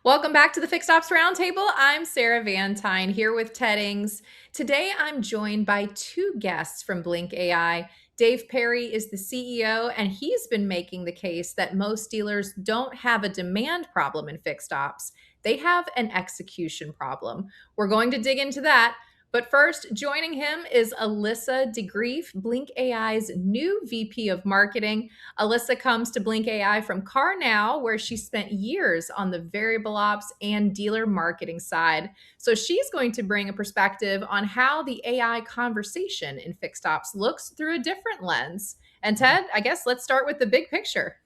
Welcome back to the Fixed Ops Roundtable. I'm Sarah Vantine here with Ted Ings. Today I'm joined by two guests from Blink AI. Dave Perry is the CEO, and he's been making the case that most dealers don't have a demand problem in fixed ops. They have an execution problem. We're going to dig into that. But first, joining him is Alyssa Degreef, Blink AI's new VP of Marketing. Alyssa comes to Blink AI from CarNow, where she spent years on the variable ops and dealer marketing side. So she's going to bring a perspective on how the AI conversation in fixed ops looks through a different lens. And Ted, I guess let's start with the big picture.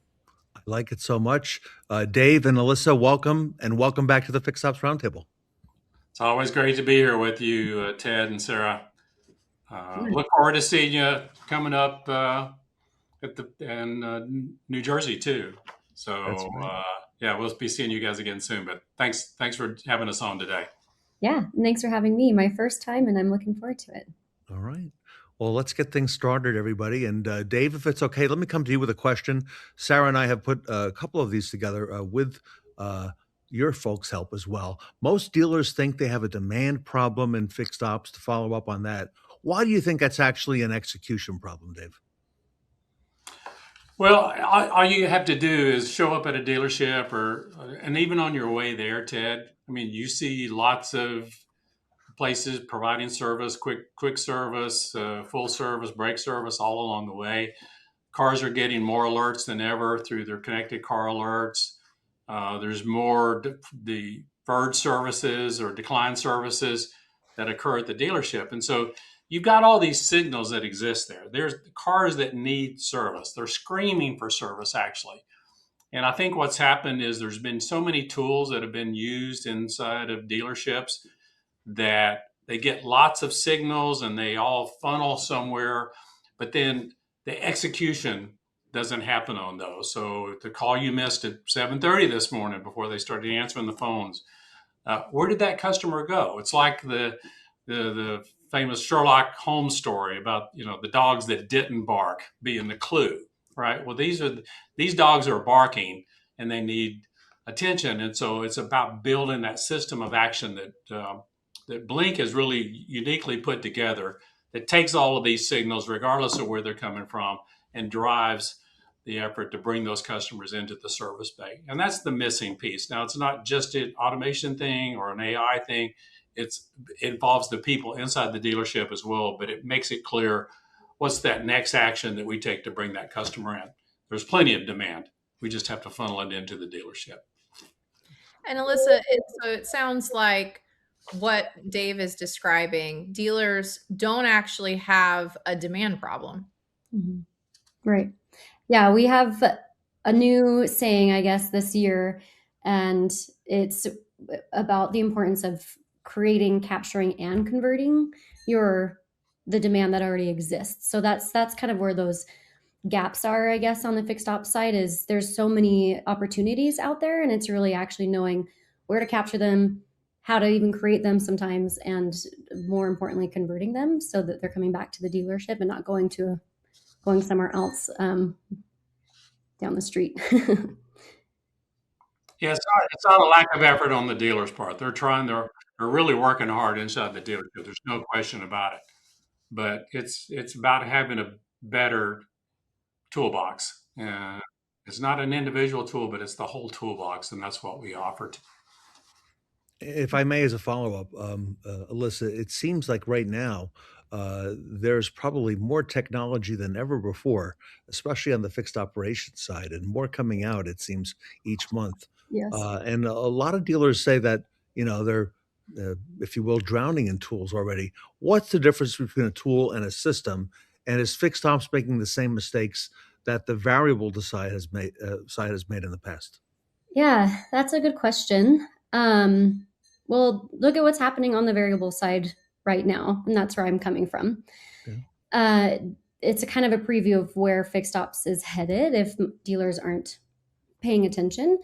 I like it so much. Dave and Alyssa, welcome, and welcome back to the Fixed Ops Roundtable. It's always great to be here with you, Ted and Sarah. Look forward to seeing you coming up in New Jersey too. So right. yeah, we'll be seeing you guys again soon. But thanks for having us on today. Yeah, thanks for having me. My first time, and I'm looking forward to it. All right. Well, let's get things started, everybody. And Dave, if it's okay, let me come to you with a question. Sarah and I have put a couple of these together with your folks' help as well. Most dealers think they have a demand problem in fixed ops. To follow up on that, why do you think that's actually an execution problem, Dave? Well, all you have to do is show up at a dealership, and even on your way there, Ted. I mean, you see lots of places providing service, quick service, full service, brake service all along the way. Cars are getting more alerts than ever through their connected car alerts. There's more deferred services or decline services that occur at the dealership. And so you've got all these signals that exist there. There's cars that need service. They're screaming for service, actually. And I think what's happened is there's been so many tools that have been used inside of dealerships that they get lots of signals and they all funnel somewhere, but then the execution doesn't happen on those. So the call you missed at 7:30 this morning before they started answering the phones, where did that customer go? It's like the famous Sherlock Holmes story about the dogs that didn't bark being the clue, right? Well, these dogs are barking and they need attention, and so it's about building that system of action that Blink has really uniquely put together that takes all of these signals, regardless of where they're coming from, and drives the effort to bring those customers into the service bay. And that's the missing piece. Now, it's not just an automation thing or an AI thing. It involves the people inside the dealership as well, but it makes it clear what's that next action that we take to bring that customer in. There's plenty of demand. We just have to funnel it into the dealership. And Alyssa, so it sounds like what Dave is describing, dealers don't actually have a demand problem. Mm-hmm. Right. Yeah, we have a new saying, I guess, this year, and it's about the importance of creating, capturing, and converting the demand that already exists. So that's kind of where those gaps are, I guess, on the fixed ops side. Is there's so many opportunities out there, and it's really actually knowing where to capture them, how to even create them sometimes, and more importantly, converting them so that they're coming back to the dealership and not going somewhere else down the street. Yeah, it's not a lack of effort on the dealer's part. They're really working hard inside the dealership. There's no question about it. But it's about having a better toolbox. It's not an individual tool, but it's the whole toolbox, and that's what we offer. If I may, as a follow-up, Alyssa, it seems like right now there's probably more technology than ever before, especially on the fixed operations side, and more coming out, it seems, each month. Yes. And a lot of dealers say that, they're, if you will, drowning in tools already. What's the difference between a tool and a system? And is fixed ops making the same mistakes that the variable side has made in the past? Yeah, that's a good question. Well, look at what's happening on the variable side right now, and that's where I'm coming from. Okay. It's a kind of a preview of where fixed ops is headed if dealers aren't paying attention.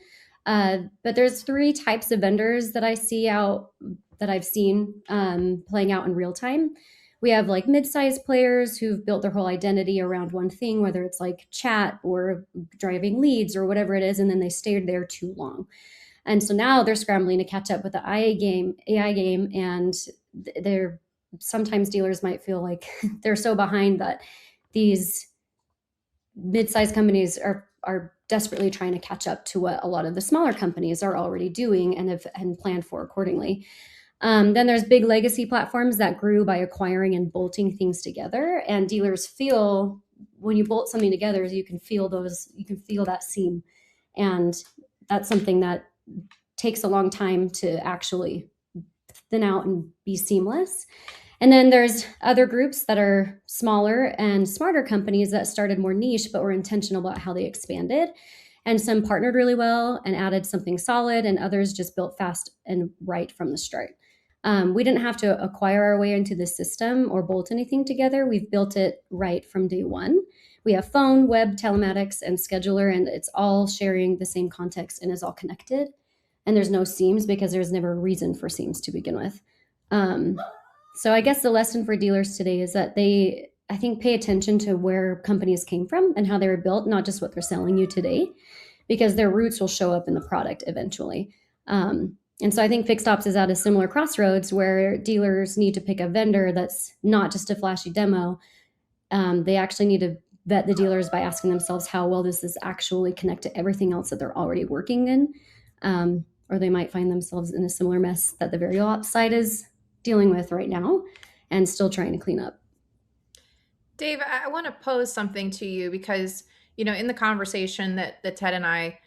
But there's three types of vendors that I see that I've seen playing out in real time. We have like mid-sized players who've built their whole identity around one thing, whether it's like chat or driving leads or whatever it is, and then they stayed there too long. And so now they're scrambling to catch up with the AI game, and they're sometimes dealers might feel like they're so behind that these mid-sized companies are desperately trying to catch up to what a lot of the smaller companies are already doing and have and planned for accordingly. Then there's big legacy platforms that grew by acquiring and bolting things together, and dealers feel when you bolt something together, you can feel that seam, and that's something that takes a long time to actually thin out and be seamless. And then there's other groups that are smaller and smarter companies that started more niche but were intentional about how they expanded. And some partnered really well and added something solid, and others just built fast and right from the start. We didn't have to acquire our way into the system or bolt anything together. We've built it right from day one. We have phone, web, telematics, and scheduler, and it's all sharing the same context and is all connected. And there's no seams because there's never a reason for seams to begin with. So I guess the lesson for dealers today is that they, I think, pay attention to where companies came from and how they were built, not just what they're selling you today, because their roots will show up in the product eventually. And so I think Fixed Ops is at a similar crossroads where dealers need to pick a vendor that's not just a flashy demo. They actually need to vet the dealers by asking themselves how well does this actually connect to everything else that they're already working in. Or they might find themselves in a similar mess that the variable ops side is dealing with right now and still trying to clean up. Dave, I want to pose something to you because, in the conversation that Ted and I,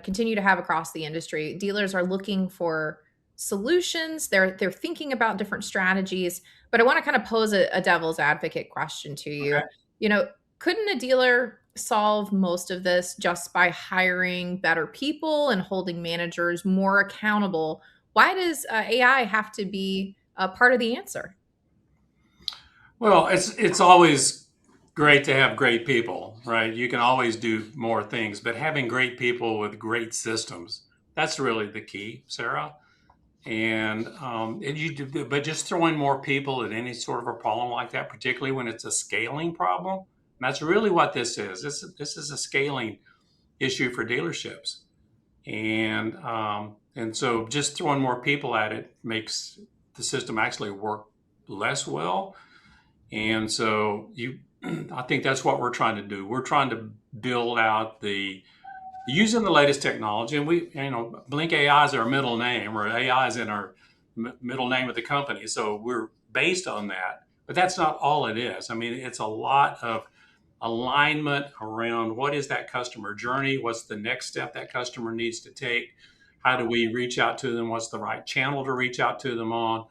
continue to have across the industry, dealers are looking for solutions. They're thinking about different strategies, but I want to kind of pose a devil's advocate question to you. Okay. Couldn't a dealer solve most of this just by hiring better people and holding managers more accountable? Why does AI have to be a part of the answer? Well, it's always great to have great people, right? You can always do more things, but having great people with great systems, that's really the key, Sarah. But just throwing more people at any sort of a problem like that, particularly when it's a scaling problem, and that's really what this is. This is a scaling issue for dealerships, and so just throwing more people at it makes the system actually work less well. And so I think that's what we're trying to do. We're trying to build out using the latest technology, and Blink AI is our middle name, or AI is in our middle name of the company. So we're based on that, but that's not all it is. I mean, it's a lot of alignment around what is that customer journey? What's the next step that customer needs to take? How do we reach out to them? What's the right channel to reach out to them on?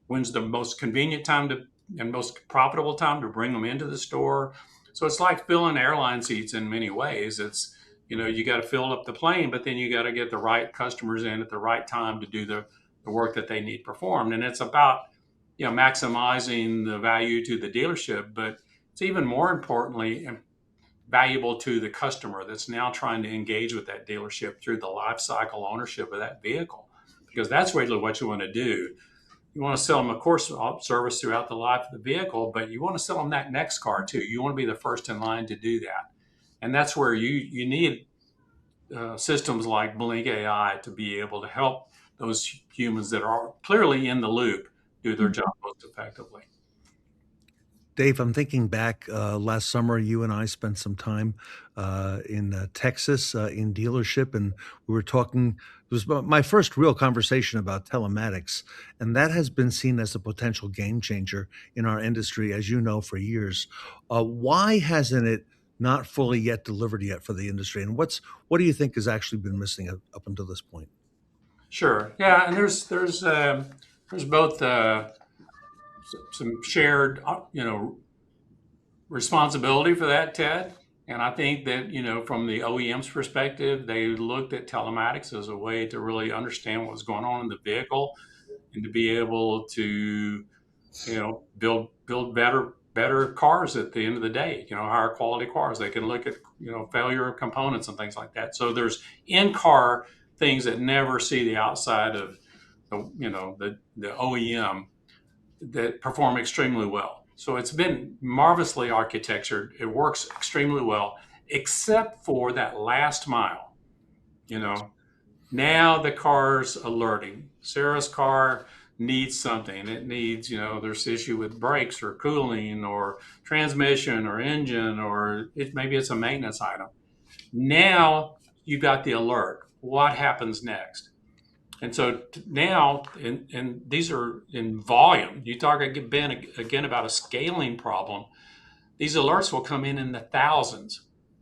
When's the most convenient time and most profitable time to bring them into the store? So it's like filling airline seats in many ways. It's, you got to fill up the plane, but then you got to get the right customers in at the right time to do the work that they need performed. And it's about, maximizing the value to the dealership, but it's even more importantly valuable to the customer that's now trying to engage with that dealership through the life cycle ownership of that vehicle, because that's really what you want to do. You want to sell them, of course, service throughout the life of the vehicle, but you want to sell them that next car too. You want to be the first in line to do that. And that's where you need systems like Blink AI to be able to help those humans that are clearly in the loop do their job most effectively. Dave, I'm thinking back last summer, you and I spent some time in Texas in dealership, and we were talking. It was my first real conversation about telematics, and that has been seen as a potential game changer in our industry, as you know, for years. Why hasn't it not fully yet delivered yet for the industry? And what do you think has actually been missing up until this point? Sure. Yeah, and there's both some shared responsibility for that, Ted. And I think that from the OEM's perspective, they looked at telematics as a way to really understand what's going on in the vehicle and to be able to build better cars at the end of the day, higher quality cars. They can look at failure of components and things like that. So there's in-car things that never see the outside of the OEM that perform extremely well. So it's been marvelously architectured. It works extremely well, except for that last mile. You know, now the car's alerting. Sarah's car needs something. It needs, there's issue with brakes or cooling or transmission or engine, or maybe it's a maintenance item. Now you got the alert. What happens next? And so now, and these are in volume. You talk again about a scaling problem. These alerts will come in the thousands.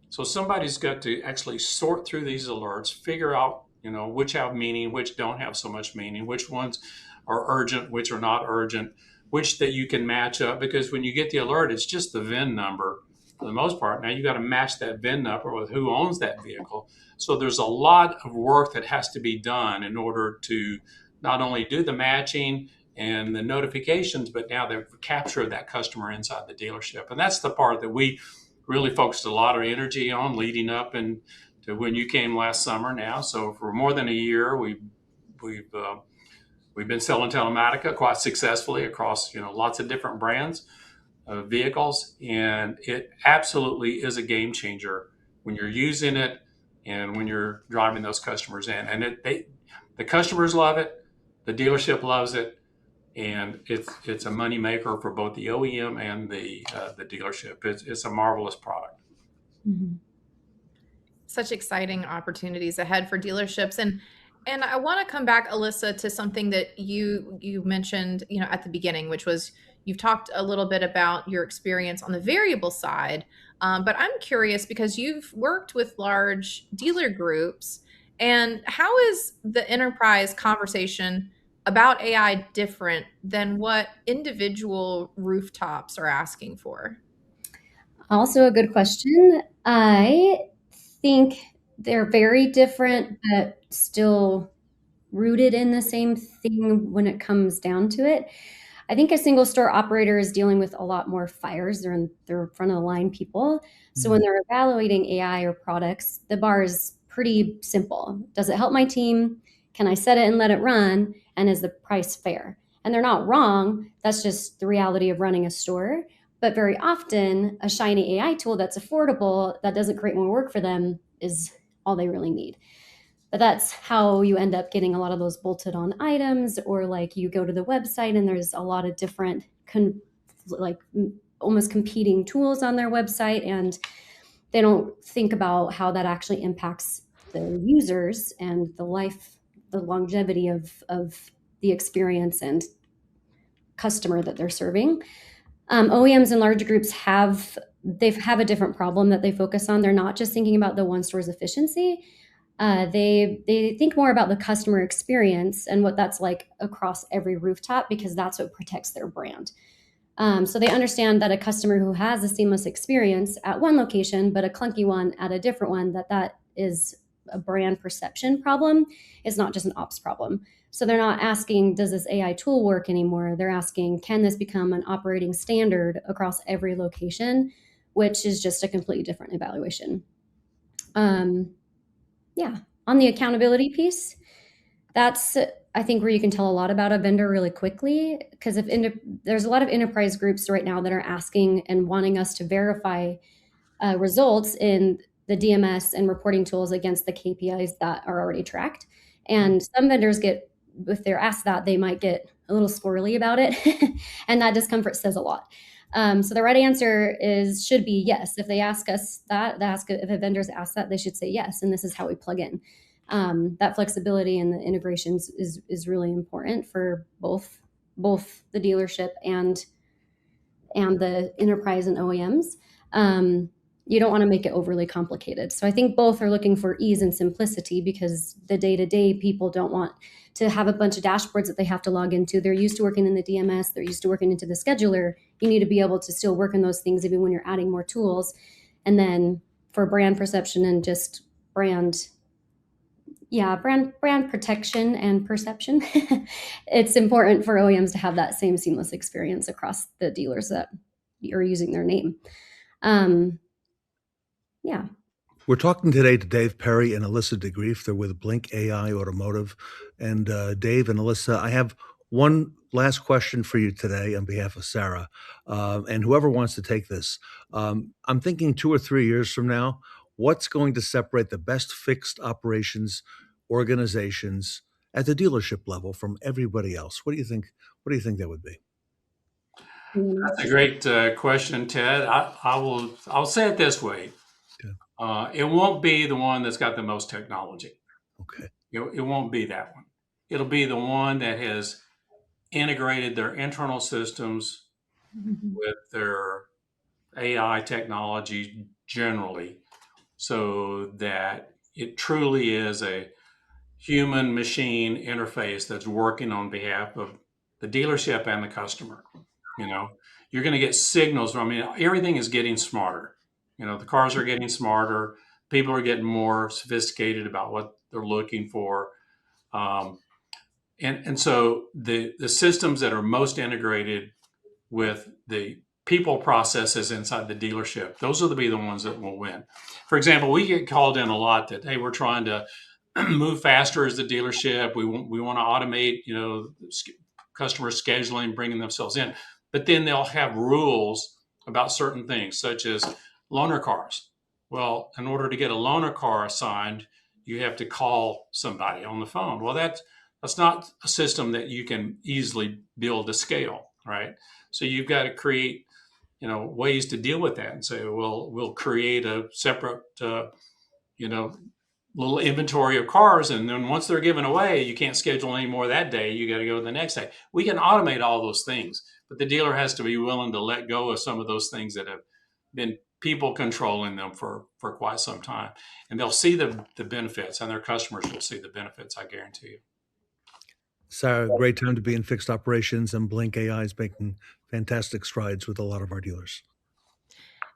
So somebody's got to actually sort through these alerts, figure out, which have meaning, which don't have so much meaning, which ones are urgent, which are not urgent, which that you can match up. Because when you get the alert, it's just the VIN number for the most part. Now you got to match that VIN number with who owns that vehicle. So there's a lot of work that has to be done in order to not only do the matching and the notifications, but now the capture of that customer inside the dealership. And that's the part that we really focused a lot of energy on leading up and to when you came last summer now. So for more than a year, we've been selling Telematica quite successfully across lots of different brands of vehicles, and it absolutely is a game changer when you're using it and when you're driving those customers in. And the customers love it, the dealership loves it, and it's a money maker for both the OEM and the dealership. It's a marvelous product. Mm-hmm. Such exciting opportunities ahead for dealerships. And I want to come back, Alyssa, to something that you mentioned, at the beginning, which was you've talked a little bit about your experience on the variable side. But I'm curious because you've worked with large dealer groups, and how is the enterprise conversation about AI different than what individual rooftops are asking for? Also a good question. I think they're very different, but still rooted in the same thing when it comes down to it. I think a single store operator is dealing with a lot more fires. They're front of the line people. So when they're evaluating AI or products, the bar is pretty simple. Does it help my team? Can I set it and let it run? And is the price fair? And they're not wrong. That's just the reality of running a store. But very often, a shiny AI tool that's affordable, that doesn't create more work for them, is all they really need. But that's how you end up getting a lot of those bolted on items, or like you go to the website and there's a lot of different almost competing tools on their website, and they don't think about how that actually impacts the users and the longevity of the experience and customer that they're serving. OEMs and large groups have a different problem that they focus on. They're not just thinking about the one store's efficiency. They think more about the customer experience and what that's like across every rooftop, because that's what protects their brand. So they understand that a customer who has a seamless experience at one location, but a clunky one at a different one, that is a brand perception problem. It's not just an ops problem. So they're not asking, does this AI tool work anymore? They're asking, can this become an operating standard across every location, which is just a completely different evaluation. Yeah. On the accountability piece, that's, I think, where you can tell a lot about a vendor really quickly, because there's a lot of enterprise groups right now that are asking and wanting us to verify results in the DMS and reporting tools against the KPIs that are already tracked. And some vendors if they're asked that, they might get a little squirrely about it. And that discomfort says a lot. So the right answer should be yes. If they ask us that, if a vendor's asked that, they should say yes. And this is how we plug in. That flexibility and the integrations is really important for both the dealership and the enterprise and OEMs. You don't want to make it overly complicated. So I think both are looking for ease and simplicity, because the day-to-day people don't want to have a bunch of dashboards that they have to log into. They're used to working in the DMS. They're used to working into the scheduler. You need to be able to still work in those things even when you're adding more tools. And then for brand perception and just brand protection and perception, it's important for OEMs to have that same seamless experience across the dealers that are using their name. Yeah. We're talking today to Dave Perry and Alyssa Degreef. They're with Blink AI Automotive. And Dave and Alyssa, I have One last question for you today on behalf of Sarah, and whoever wants to take this. I'm thinking 2 or 3 years from now, what's going to separate the best fixed operations organizations at the dealership level from everybody else? What do you think? What do you think that would be? That's a great question, Ted. I'll say it this way. Okay. It won't be the one that's got the most technology. Okay. It won't be that one. It'll be the one that has integrated their internal systems with their AI technology generally, so that it truly is a human machine interface that's working on behalf of the dealership and the customer. You know, you're going to get signals. I mean, everything is getting smarter. You know, the cars are getting smarter. People are getting more sophisticated about what they're looking for. And so the systems that are most integrated with the people processes inside the dealership, those will be the ones that will win. For example, we get called in a lot that, hey, we're trying to move faster as the dealership. We want to automate, customer scheduling, bringing themselves in. But then they'll have rules about certain things, such as loaner cars. Well, in order to get a loaner car assigned, you have to call somebody on the phone. Well, that's not a system that you can easily build to scale, right? So you've got to create, ways to deal with that and say, well, we'll create a separate, little inventory of cars. And then once they're given away, you can't schedule any more that day. You got to go the next day. We can automate all those things, but the dealer has to be willing to let go of some of those things that have been people controlling them for quite some time. And they'll see the benefits, and their customers will see the benefits, I guarantee you. Sarah, great time to be in fixed operations, and Blink AI is making fantastic strides with a lot of our dealers.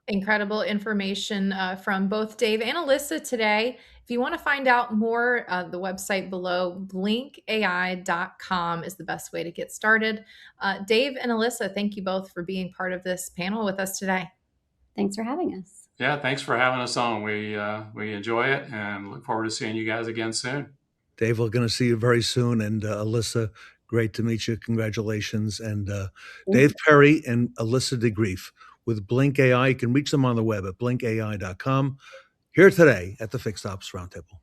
Incredible information from both Dave and Alyssa today. If you want to find out more, the website below, blinkai.com, is the best way to get started. Dave and Alyssa, thank you both for being part of this panel with us today. Thanks for having us. Yeah, thanks for having us on. We enjoy it and look forward to seeing you guys again soon. Dave, we're going to see you very soon. And Alyssa, great to meet you. Congratulations. And Dave Perry and Alyssa Degreef with Blink AI. You can reach them on the web at blinkai.com. Here today at the Fixed Ops Roundtable.